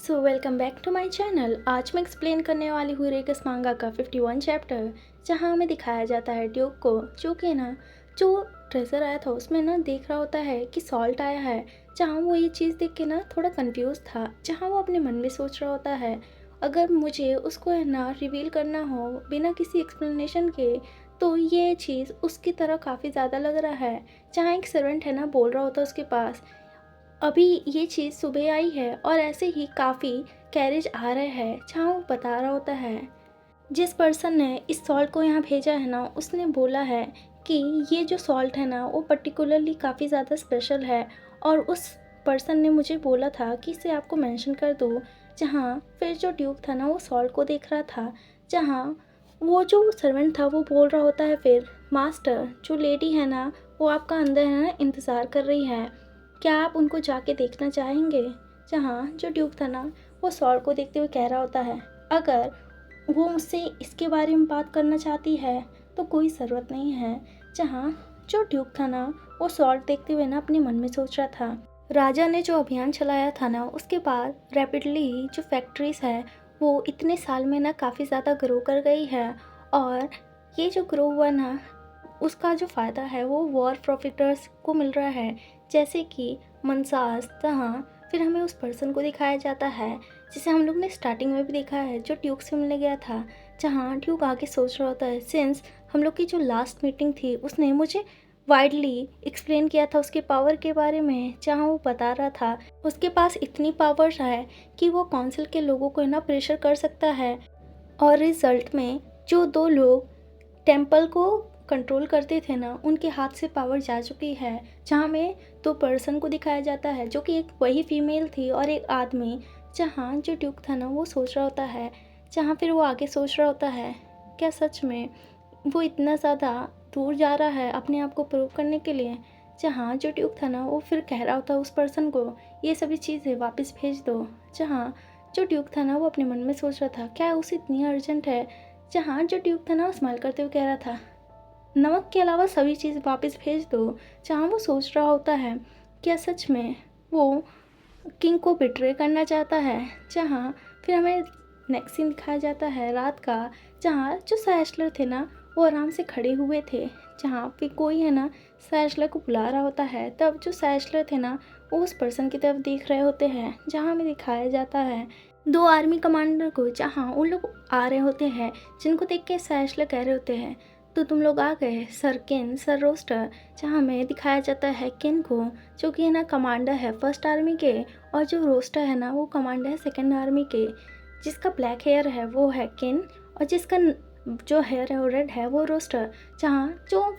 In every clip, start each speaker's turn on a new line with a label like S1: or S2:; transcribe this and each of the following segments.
S1: So welcome back to my channel. आज मैं explain करने वाली हूँ रेगस मांगा का 51 चैप्टर, जहाँ हमें दिखाया जाता है ड्यूक को, जो कि ना जो ट्रेजर आया था उसमें ना देख रहा होता है कि सॉल्ट आया है। जहाँ वो ये चीज़ देख के ना थोड़ा कंफ्यूज था, जहाँ वो अपने मन में सोच रहा होता है अगर मुझे उसको है ना रिवील करना हो बिना किसी एक्सप्लेनेशन के, तो ये चीज़ उसकी तरह काफ़ी ज़्यादा लग रहा है। जहाँ एक सर्वेंट है ना बोल रहा होता है उसके पास, अभी ये चीज़ सुबह आई है और ऐसे ही काफ़ी कैरेज आ रहे हैं। जहाँ वो बता रहा होता है जिस पर्सन ने इस सॉल्ट को यहाँ भेजा है ना, उसने बोला है कि ये जो सॉल्ट है ना वो पर्टिकुलरली काफ़ी ज़्यादा स्पेशल है, और उस पर्सन ने मुझे बोला था कि इसे आपको मेंशन कर दूँ। जहाँ फिर जो ड्यूक था ना वो सॉल्ट को देख रहा था, जहाँ वो जो सर्वेंट था वो बोल रहा होता है फिर, मास्टर जो लेडी है ना वो आपका अंदर है ना इंतज़ार कर रही है, क्या आप उनको जाके देखना चाहेंगे। जहाँ जो ड्यूक था ना वो सॉल्ट को देखते हुए कह रहा होता है, अगर वो मुझसे इसके बारे में बात करना चाहती है तो कोई ज़रूरत नहीं है। जहाँ जो ड्यूक था ना वो सॉल्ट देखते हुए ना अपने मन में सोच रहा था, राजा ने जो अभियान चलाया था ना उसके बाद रैपिडली जो फैक्ट्रीज़ है वो इतने साल में ना काफ़ी ज़्यादा ग्रो कर गई है, और ये जो ग्रो हुआ ना उसका जो फ़ायदा है वो वॉर प्रॉफिटर्स को मिल रहा है, जैसे कि मनसास। जहाँ फिर हमें उस पर्सन को दिखाया जाता है जिसे हम लोग ने स्टार्टिंग में भी देखा है, जो ड्यूक से मिलने गया था। जहाँ ड्यूक आगे सोच रहा होता है, सिंस हम लोग की जो लास्ट मीटिंग थी उसने मुझे वाइडली एक्सप्लेन किया था उसके पावर के बारे में। जहाँ वो बता रहा था उसके पास इतनी पावर्स है कि वो काउंसिल के लोगों को ना प्रेशर कर सकता है, और रिजल्ट में जो दो लोग टेम्पल को कंट्रोल करते थे ना उनके हाथ से पावर जा चुकी है। जहाँ में दो पर्सन को दिखाया जाता है, जो कि एक वही फीमेल थी और एक आदमी। जहाँ जो ड्यूक था ना वो सोच रहा होता है, जहाँ फिर वो आगे सोच रहा होता है क्या सच में वो इतना ज़्यादा दूर जा रहा है अपने आप को प्रूव करने के लिए। जहाँ जो ड्यूक था ना वो फिर कह रहा होता उस पर्सन को, ये सभी चीज़ें वापस भेज दो। जहाँ जो ड्यूक था ना वो अपने मन में सोच रहा था, क्या उसे इतनी अर्जेंट है। जहाँ जो ड्यूक था ना वो स्माइल करते हुए कह रहा था, नमक के अलावा सभी चीज़ वापस भेज दो। जहाँ वो सोच रहा होता है क्या सच में वो किंग को बिट्रे करना चाहता है। जहाँ फिर हमें नेक्स्ट सीन दिखाया जाता है रात का, जहाँ जो सैशलर थे ना वो आराम से खड़े हुए थे। जहाँ पे कोई है ना सैशलर को बुला रहा होता है, तब जो सैशलर थे ना वो उस पर्सन की तरफ देख रहे होते हैं। जहाँ हमें दिखाया जाता है दो आर्मी कमांडर को, जहाँ उन लोग आ रहे होते हैं, जिनको देख के सैशलर कह रहे होते हैं, तो तुम लोग आ गए सर किन, सर रोस्टर। जहाँ हमें दिखाया जाता है किन को, जो कि है ना कमांडर है फर्स्ट आर्मी के, और जो रोस्टर है ना वो कमांडर है सेकेंड आर्मी के। जिसका ब्लैक हेयर है वो है किन, और जिसका जो हेयर है वो रेड है वो रोस्टर। जहाँ जो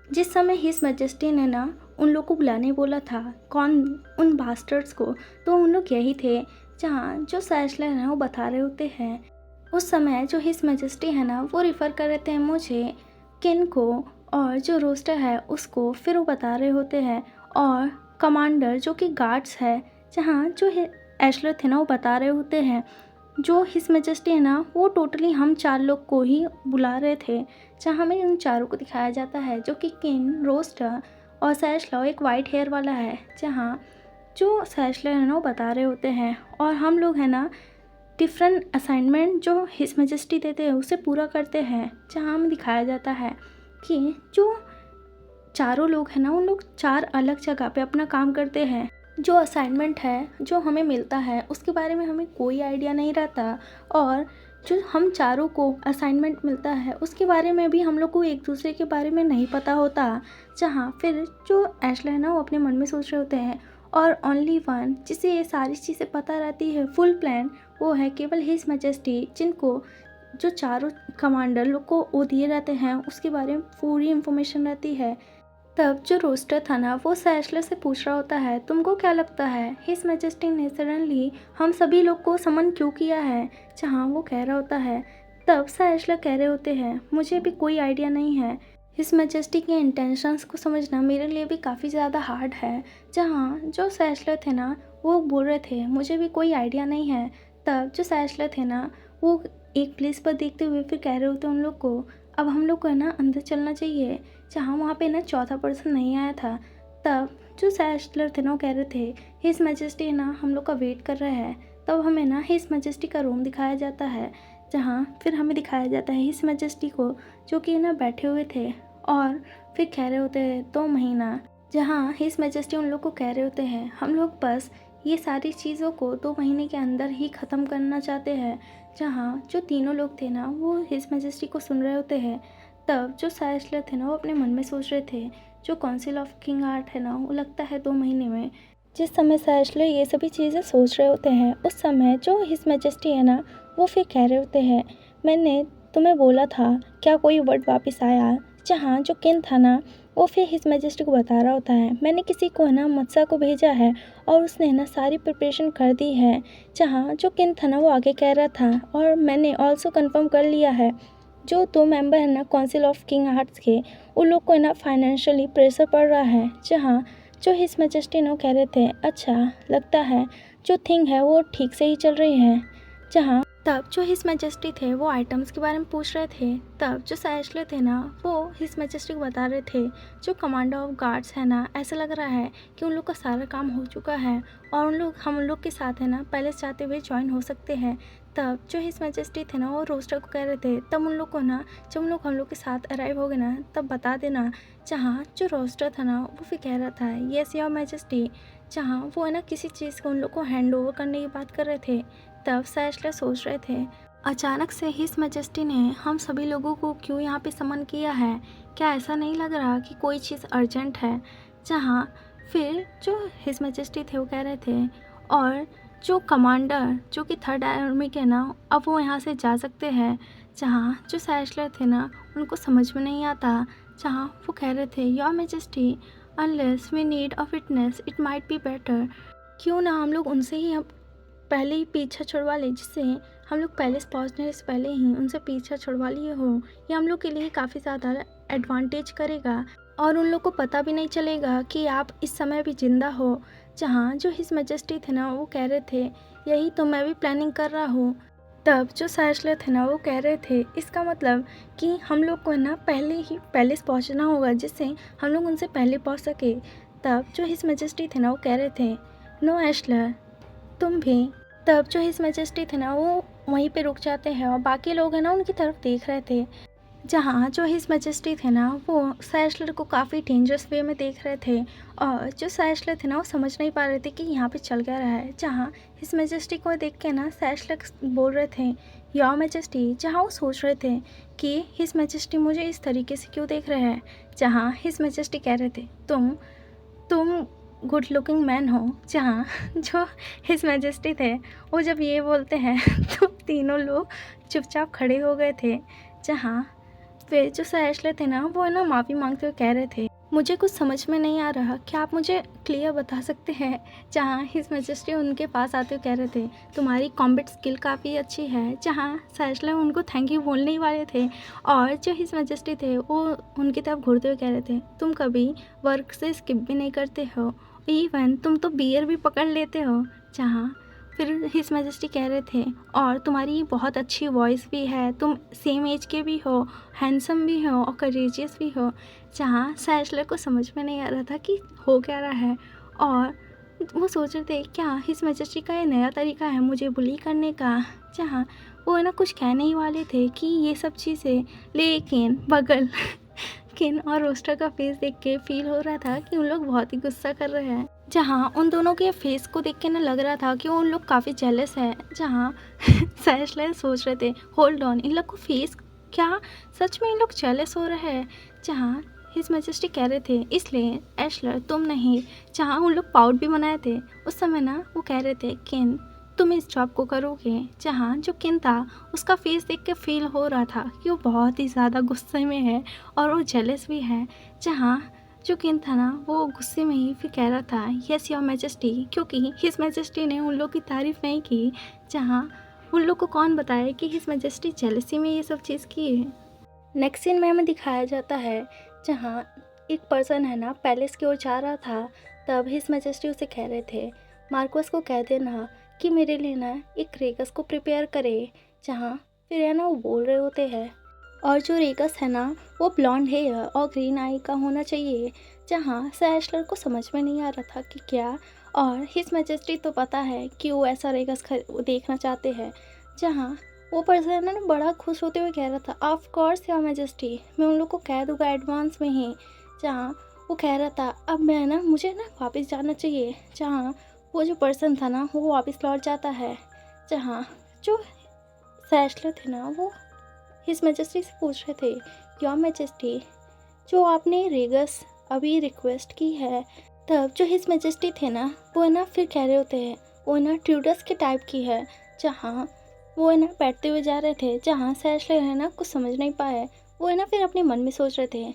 S1: जिस समय हिज मैजेस्टी ने ना उन लोग को बुलाने बोला था, कौन, उन बास्टर्ड्स को, तो उन लोग यही थे। जहाँ जो सैशलर है वो बता रहे होते हैं, उस समय जो हिज मैजेस्टी है ना वो रिफ़र कर रहे थे मुझे किन को, और जो रोस्टर है उसको फिर वो बता रहे होते हैं, और कमांडर जो कि गार्ड्स है, जहाँ जो एशलर थे ना वो बता रहे होते हैं, जो हिज मैजेस्टी है ना वो टोटली हम चार लोग को ही बुला रहे थे। जहाँ हमें उन चारों को दिखाया जाता है, जो कि किन, रोस्टर और सैशलर एक वाइट हेयर वाला है। जहाँ जो सैशलर है ना वो बता रहे होते हैं, और हम लोग है ना डिफरेंट असाइनमेंट जो हिज मैजेस्टी देते हैं उसे पूरा करते हैं। जहाँ हमें दिखाया जाता है कि जो चारों लोग हैं ना उन लोग चार अलग जगह पे अपना काम करते हैं। जो असाइनमेंट है जो हमें मिलता है उसके बारे में हमें कोई आइडिया नहीं रहता, और जो हम चारों को असाइनमेंट मिलता है उसके बारे में भी हम लोग को एक दूसरे के बारे में नहीं पता होता। जहाँ फिर जो एशले है ना वो अपने मन में सोच रहे होते हैं, और ओनली वन जिसे ये सारी चीज़ें पता रहती है फुल प्लान, वो है केवल हिज मैजेस्टी, जिनको जो चारों कमांडर लोग को वो दिए रहते हैं उसके बारे में पूरी इन्फॉर्मेशन रहती है। तब जो रोस्टर था ना वो सैशलर से पूछ रहा होता है, तुमको क्या लगता है हिज मैजेस्टी ने सडनली हम सभी लोग को समन क्यों किया है। जहाँ वो कह रहा होता है, तब सैशलर कह रहे होते हैं, मुझे भी कोई आइडिया नहीं है। हिज मैजेस्टी के इंटेंशंस को समझना मेरे लिए भी काफ़ी ज़्यादा हार्ड है। जहाँ जो सैशलर थे ना वो बोल रहे थे, मुझे भी कोई आइडिया नहीं है। तब जो सैशलर थे ना वो एक प्लेस पर देखते हुए फिर कह रहे होते उन लोग को, अब हम लोग को है ना अंदर चलना चाहिए। जहाँ वहाँ पे ना चौथा पर्सन नहीं आया था। तब जो सैशलर थे ना वो कह रहे थे हिज मैजेस्टी है ना हम लोग का वेट कर रहा है। तब हमें ना हिज मैजेस्टी का रूम दिखाया जाता है, जहाँ फिर हमें दिखाया जाता है हिज मैजेस्टी को जो कि ना बैठे हुए थे और फिर कह रहे होते हैं 2 महीना, जहाँ हिज मैजेस्टी उन लोग को कह रहे होते हैं हम लोग बस ये सारी चीज़ों को 2 महीने के अंदर ही ख़त्म करना चाहते हैं। जहाँ जो तीनों लोग थे ना वो हिज मैजेस्टी को सुन रहे होते हैं। तब जो सैशलर थे ना वो अपने मन में सोच रहे थे जो काउंसिल ऑफ किंग आर्ट है ना वो लगता है 2 महीने में। जिस समय सैशलर ये सभी चीज़ें सोच रहे होते हैं उस समय जो हिज मैजेस्टी है ना वो फिर कह रहे होते हैं मैंने तुम्हें बोला था क्या कोई वर्ड वापस आया। जहाँ जो किन था ना वो फिर हिज मैजेस्टी को बता रहा होता है मैंने किसी को है ना मत्सा को भेजा है और उसने ना सारी प्रिपरेशन कर दी है। जहाँ जो किन था ना वो आगे कह रहा था और मैंने ऑल्सो कंफर्म कर लिया है जो 2 मेंबर है ना काउंसिल ऑफ किंग आर्ट्स के उन लोग को है ना फाइनेंशियली प्रेशर पड़ रहा है। जहाँ जो हिज मैजेस्टी ने कह रहे थे अच्छा लगता है जो थिंग है वो ठीक से ही चल रही है। जहाँ तब जो हिज मैजेस्टी थे वो आइटम्स के बारे में पूछ रहे थे। तब जो सैशलर थे ना वो हिज मैजेस्टी को बता रहे थे जो कमांडर ऑफ गार्ड्स है ना ऐसा लग रहा है कि उन लोग का सारा काम हो चुका है और हम लोग के साथ है ना पैलेस जाते हुए ज्वाइन हो सकते हैं। तब जो हिज मैजेस्टी थे ना वो रोस्टर को कह रहे थे तब उन लोग को ना जब उन लोग हम लोग के साथ अराइव हो गए ना तब बता देना। जहाँ जो रोस्टर था ना वो फिर कह रहा था येस योर मैजेस्टी। जहाँ वो है ना किसी चीज़ को उन लोग को हैंड ओवर करने की बात कर रहे थे। तब सैशलर सोच रहे थे अचानक से हिज मैजेस्टी ने हम सभी लोगों को क्यों यहाँ पे समन किया है, क्या ऐसा नहीं लग रहा कि कोई चीज़ अर्जेंट है। जहाँ फिर जो हिज मैजेस्टी थे वो कह रहे थे और जो कमांडर जो कि 3rd आर्मी के ना अब वो यहाँ से जा सकते हैं। जहाँ जो सैशलर थे ना उनको समझ में नहीं आता। जहाँ वो कह रहे थे your majesty unless we need a witness it might be better, क्यों ना हम लोग उनसे ही हम पहले ही पीछा छुड़वा ले, जिससे हम लोग पैलेस पहुंचने से पहले ही उनसे पीछा छुड़वा लिए हो। ये हम लोग के लिए काफ़ी ज़्यादा एडवांटेज करेगा और उन लोग को पता भी नहीं चलेगा कि आप इस समय भी ज़िंदा हो। जहाँ जो हिज मैजेस्टी थे ना वो कह रहे थे यही तो मैं भी प्लानिंग कर रहा हूँ। तब जो सैशलर थे ना वो कह रहे थे इसका मतलब कि हम लोग को ना पहले ही पैलेस पहुँचना होगा जिससे हम लोग उनसे पहले पहुँच सके। तब जो हिज मैजेस्टी थे ना वो कह रहे थे नो एशलर तुम भी। तब जो हिज मैजेस्टी थे ना वो वहीं पे रुक जाते हैं और बाकी लोग हैं ना उनकी तरफ देख रहे थे। जहाँ जो हिज मैजेस्टी थे ना वो सैशलर को काफ़ी डेंजरस वे में देख रहे थे और जो सैशलर थे ना वो समझ नहीं पा रहे थे कि यहाँ पे चल क्या रहा है। जहाँ हिज मैजेस्टी को देख के ना सैशलर बोल रहे थे योर मैजेस्टी। जहाँ वो सोच रहे थे कि हिज मैजेस्टी मुझे इस तरीके से क्यों देख रहे हैं। जहाँ हिज मैजेस्टी कह रहे थे तुम गुड लुकिंग मैन हो। जहाँ जो हिज मैजेस्टी थे वो जब ये बोलते हैं तो तीनों लोग चुपचाप खड़े हो गए थे। जहाँ फिर जो सैशलर थे ना वो है ना माफ़ी मांगते हुए कह रहे थे मुझे कुछ समझ में नहीं आ रहा, क्या आप मुझे क्लियर बता सकते हैं। जहाँ हिज मैजेस्टी उनके पास आते हुए कह रहे थे तुम्हारी कॉम्बैट स्किल काफ़ी अच्छी है। जहाँ सैशलर उनको थैंक यू बोलने ही वाले थे और जो हिज मैजेस्टी थे वो उनकी तरफ घूरते हुए कह रहे थे तुम कभी वर्क से स्किप भी नहीं करते हो, इवन तुम तो बियर भी पकड़ लेते हो। जहाँ फिर हिज मैजेस्टी कह रहे थे और तुम्हारी बहुत अच्छी वॉइस भी है, तुम सेम एज के भी हो, हैंडसम भी हो और करेजियस भी हो। जहाँ सैशलर को समझ में नहीं आ रहा था कि हो क्या रहा है और वो सोच रहे थे क्या हिज मैजेस्टी का ये नया तरीका है मुझे बुली करने का। जहाँ वो है ना कुछ कहने ही वाले थे कि ये सब चीज़ें, लेकिन बगल किन और रोस्टर का फेस देख के फील हो रहा था कि उन लोग बहुत ही गुस्सा कर रहे हैं। जहाँ उन दोनों के फेस को देख के ना लग रहा था कि उन लोग काफ़ी जेलस है। जहाँ सैशलर सोच रहे थे होल्ड ऑन इन लोग को फेस क्या सच में इन लोग जेलस हो रहे हैं। जहाँ हिज मैजेस्टी कह रहे थे इसलिए एशलर तुम नहीं। जहाँ उन लोग पाउट भी बनाए थे उस समय ना वो कह रहे थे किन तुम इस जॉब को करोगे। जहाँ जो किन था उसका फेस देख के फील हो रहा था कि वो बहुत ही ज़्यादा गुस्से में है और वो जेलस भी है। जहाँ जो किन था ना वो गुस्से में ही फिर कह रहा था यस योर मैजेस्टी, क्योंकि हिज मैजेस्टी ने उन लोग की तारीफ़ नहीं की। जहाँ उन लोग को कौन बताए कि हिज मैजेस्टी जेलसी में ये सब चीज़ की है। नेक्स्ट सीन में हमें दिखाया जाता है जहाँ एक पर्सन है ना पैलेस की ओर जा रहा था। तब हिज मैजेस्टी उसे कह रहे थे मार्कोस को कह देना कि मेरे लिए ना एक रेगस को प्रिपेयर करे। जहाँ फिर है ना वो बोल रहे होते हैं और जो रेगस है ना वो ब्लॉन्ड हेयर और ग्रीन आई का होना चाहिए। जहाँ सैशलर को समझ में नहीं आ रहा था कि क्या, और हिज मैजेस्टी तो पता है कि वो ऐसा रेगस देखना चाहते हैं। जहाँ वो पर्सन है ना बड़ा खुश होते हुए कह रहा था, ऑफ कोर्स योर मैजेस्टी, मैं उन लोग को कह दूंगा एडवांस में ही। जहाँ वो कह रहा था अब मैं ना मुझे ना वापस जाना चाहिए। जहाँ वो जो पर्सन था ना वो वापस लौट जाता है। जहाँ जो सैशलर थे ना वो हिज मैजेस्टी से पूछ रहे थे, योर मैजेस्टी, जो आपने रेगस अभी रिक्वेस्ट की है, तब जो हिज मैजेस्टी थे ना वो है ना फिर कह रहे होते हैं वो है ना ट्यूडस के टाइप की है। जहाँ वो है ना बैठते हुए जा रहे थे। जहाँ सैशलर है ना कुछ समझ नहीं पाए। वो है ना फिर अपने मन में सोच रहे थे,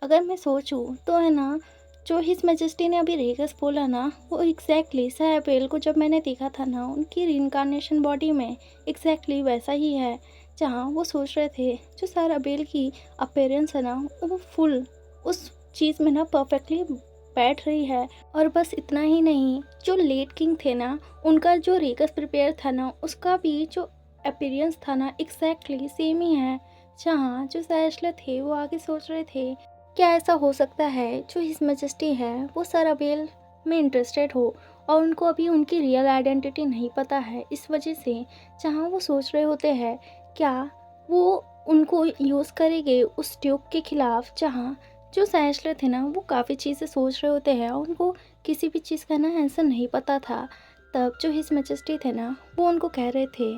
S1: अगर मैं सोचूं तो है ना जो हिज मैजेस्टी ने अभी रेगस बोला ना वो एग्जैक्टली सैपेल को जब मैंने देखा था ना उनकी रिइंकार्नेशन बॉडी में एग्जैक्टली वैसा ही है। जहाँ वो सोच रहे थे जो सर अबेल की अपीयरेंस है ना वो फुल उस चीज़ में ना परफेक्टली बैठ रही है। और बस इतना ही नहीं, जो लेट किंग थे ना उनका जो रेगस प्रिपेयर था ना उसका भी जो अपीयरेंस था ना एग्जैक्टली सेम ही है। जहाँ जो सैशलर थे वो आगे सोच रहे थे, क्या ऐसा हो सकता है जो हिज मैजेस्टी है वो सर अबेल में इंटरेस्टेड हो और उनको अभी उनकी रियल आइडेंटिटी नहीं पता है, इस वजह से। जहाँ वो सोच रहे होते हैं क्या वो उनको यूज़ करेंगे उस ट्यूब के खिलाफ। जहाँ जो सैशलर थे ना वो काफ़ी चीज़ें सोच रहे होते हैं और उनको किसी भी चीज़ का ना आंसर नहीं पता था। तब जो हिज मैजेस्टी थे ना वो उनको कह रहे थे,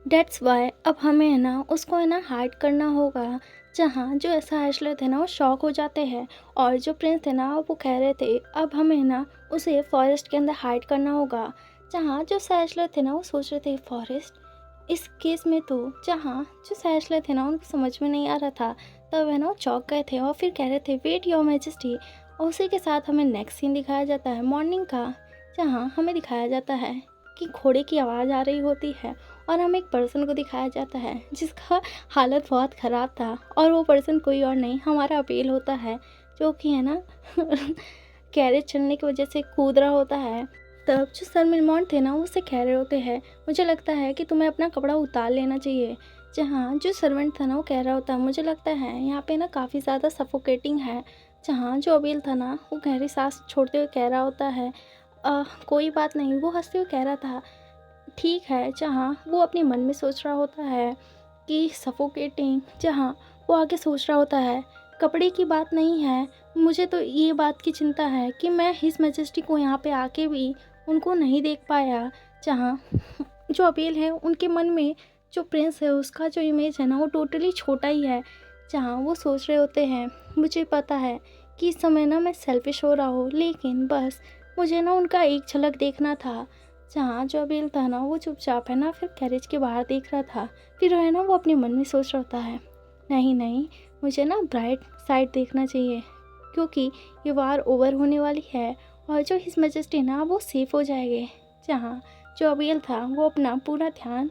S1: डेट्स वाई अब हमें है ना उसको है ना हाइड करना होगा। जहाँ जो सैशलर थे ना वो शॉक हो जाते हैं और जो प्रिंस थे ना वो कह रहे थे अब हमें ना उसे फॉरेस्ट के अंदर हाइड करना होगा। जहाँ जो सैशलर थे ना वो सोच रहे थे फॉरेस्ट, इस केस में तो जहाँ जो सैशलर थे ना उनको समझ में नहीं आ रहा था। तब है ना वो चौंक गए थे और फिर कह रहे थे वेट योर मैजेस्टी। और उसी के साथ हमें नेक्स्ट सीन दिखाया जाता है मॉर्निंग का। जहाँ हमें दिखाया जाता है कि घोड़े की आवाज़ आ रही होती है और हमें एक पर्सन को दिखाया जाता है जिसका हालत बहुत ख़राब था। और वो पर्सन कोई और नहीं हमारा अबेल होता है, जो कि है ना कैरेज चलने की वजह से कूद रहा होता है। तब जो सर मिलमॉन्ट थे ना वो उससे कह रहे होते हैं, मुझे लगता है कि तुम्हें अपना कपड़ा उतार लेना चाहिए। जहाँ जो सर्वेंट था ना वो कह रहा होता है, मुझे लगता है यहाँ पे ना काफ़ी ज़्यादा सफोकेटिंग है। जहाँ जो अबेल था ना वो गहरी सांस छोड़ते हुए कह रहा होता है, कोई बात नहीं। वो हंसते हुए कह रहा था ठीक है। जहाँ वो अपने मन में सोच रहा होता है कि सफोकेटिंग। जहाँ वो आगे सोच रहा होता है कपड़े की बात नहीं है, मुझे तो ये बात की चिंता है कि मैं हिज मैजेस्टी को यहाँ पे आके भी उनको नहीं देख पाया। जहाँ जो अबेल है उनके मन में जो प्रिंस है उसका जो इमेज है ना वो टोटली छोटा ही है। जहाँ वो सोच रहे होते हैं मुझे पता है कि इस समय ना मैं सेल्फिश हो रहा हूँ, लेकिन बस मुझे ना उनका एक झलक देखना था। जहाँ जो अबेल था ना वो चुपचाप है ना फिर कैरेज के बाहर देख रहा था। फिर है ना वो अपने मन में सोच रहा होता है, नहीं नहीं, मुझे ना ब्राइट साइड देखना चाहिए क्योंकि ये वार ओवर होने वाली है और जो हिज मैजेस्टी ना वो सेफ हो जाएंगे। जहाँ जो अबेल था वो अपना पूरा ध्यान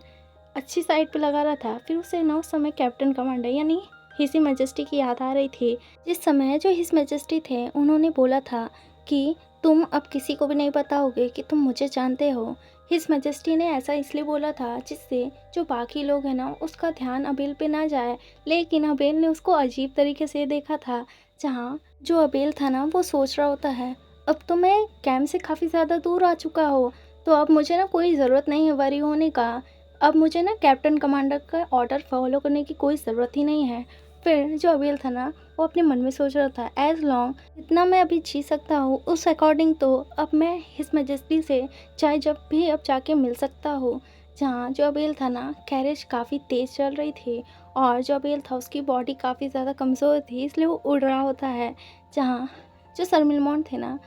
S1: अच्छी साइड पे लगा रहा था। फिर उसे ना उस समय कैप्टन कमांडर यानी हिज मैजेस्टी की याद आ रही थी। जिस समय जो हिज मैजेस्टी थे उन्होंने बोला था कि तुम अब किसी को भी नहीं बताओगे कि तुम मुझे जानते हो। हिज मैजेस्टी ने ऐसा इसलिए बोला था जिससे जो बाकी लोग हैं ना उसका ध्यान अबेल पे ना जाए, लेकिन अबेल ने उसको अजीब तरीके से देखा था। जहाँ जो अबेल था ना वो सोच रहा होता है अब तो मैं कैंप से काफ़ी ज़्यादा दूर आ चुका हो, तो अब मुझे ना कोई ज़रूरत नहीं है वरी होने का। अब मुझे ना कैप्टन कमांडर का ऑर्डर फॉलो करने की कोई ज़रूरत ही नहीं है। फिर जो अबेल था ना वो अपने मन में सोच रहा था एज लॉन्ग जितना मैं अभी जी सकता हूँ उस अकॉर्डिंग तो अब मैं हिज मैजेस्टी से चाहे जब भी अब जाके मिल सकता हूँ। जहाँ जो अबेल था ना कैरेज काफ़ी तेज़ चल रही थी और जो अबेल था उसकी बॉडी काफ़ी ज़्यादा कमज़ोर थी, इसलिए वो उड़ रहा होता है। जहाँ जो सर मिलमॉन्ट थे ना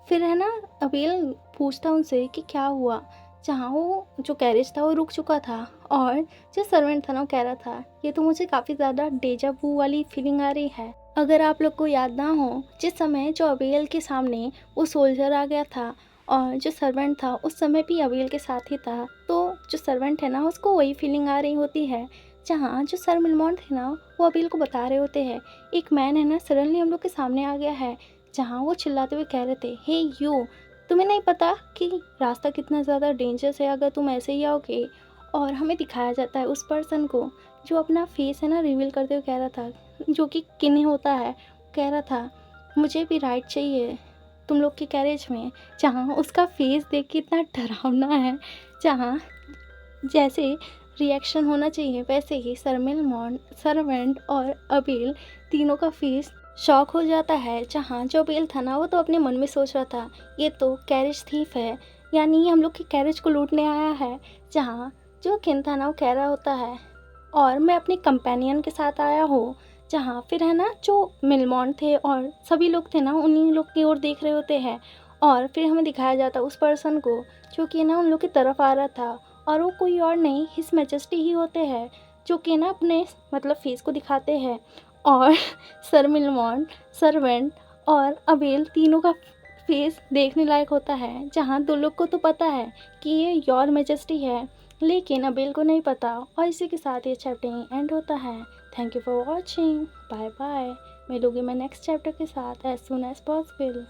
S1: फिर है ना अबेल पूछता उनसे कि क्या हुआ। जहाँ वो जो कैरेज था वो रुक चुका था और जो सर्वेंट था ना वो कह रहा था ये तो मुझे काफ़ी ज़्यादा डेजा वू वाली फीलिंग आ रही है। अगर आप लोग को याद ना हो जिस समय जो अबेल के सामने वो सोल्जर आ गया था और जो सर्वेंट था उस समय भी अबेल के साथ ही था, तो जो सर्वेंट है ना उसको वही फीलिंग आ रही होती है। जहाँ जो सर मिलमॉन्ट थे ना वो अबेल को बता रहे होते हैं एक मैन है ना सडनली हम लोग के सामने आ गया है। जहाँ वो चिल्लाते हुए कह रहे थे हे यू, तुम्हें नहीं पता कि रास्ता कितना ज़्यादा डेंजरस है अगर तुम ऐसे ही आओगे। और हमें दिखाया जाता है उस पर्सन को जो अपना फेस है ना रिवील करते हुए कह रहा था, जो कि किन्हीं होता है, कह रहा था मुझे भी राइट चाहिए तुम लोग के कैरेज में। जहाँ उसका फेस देख के इतना डरावना है, जहाँ जैसे रिएक्शन होना चाहिए वैसे ही सरवेंट और अबेल तीनों का फेस शॉक हो जाता है। जहाँ जो अबेल था ना वो तो अपने मन में सोच रहा था ये तो कैरेज थीफ है, यानी ये हम लोग के कैरेज को लूटने आया है। जहाँ जो किन था ना वो कह रहा होता है और मैं अपने कंपेनियन के साथ आया हूँ। जहाँ फिर है ना जो मिलमॉन थे और सभी लोग थे ना उन्हीं लोग की ओर देख रहे होते हैं। और फिर हमें दिखाया जाता उस पर्सन को जो कि ना उन लोग की तरफ आ रहा था, और वो कोई और नहीं हिज मैजेस्टी ही होते हैं, जो कि ना अपने मतलब फेस को दिखाते हैं। और सर मिलमॉन, सर्वेंट और अबेल तीनों का फेस देखने लायक होता है। जहाँ दो लोग को तो पता है कि ये योर मैजेस्टी है, लेकिन अबेल को नहीं पता। और इसी के साथ ये चैप्टर एंड होता है। Thank you for watching, bye bye. मिलूंगी मैं नेक्स्ट चैप्टर के साथ एज सुन एज पॉसिबल।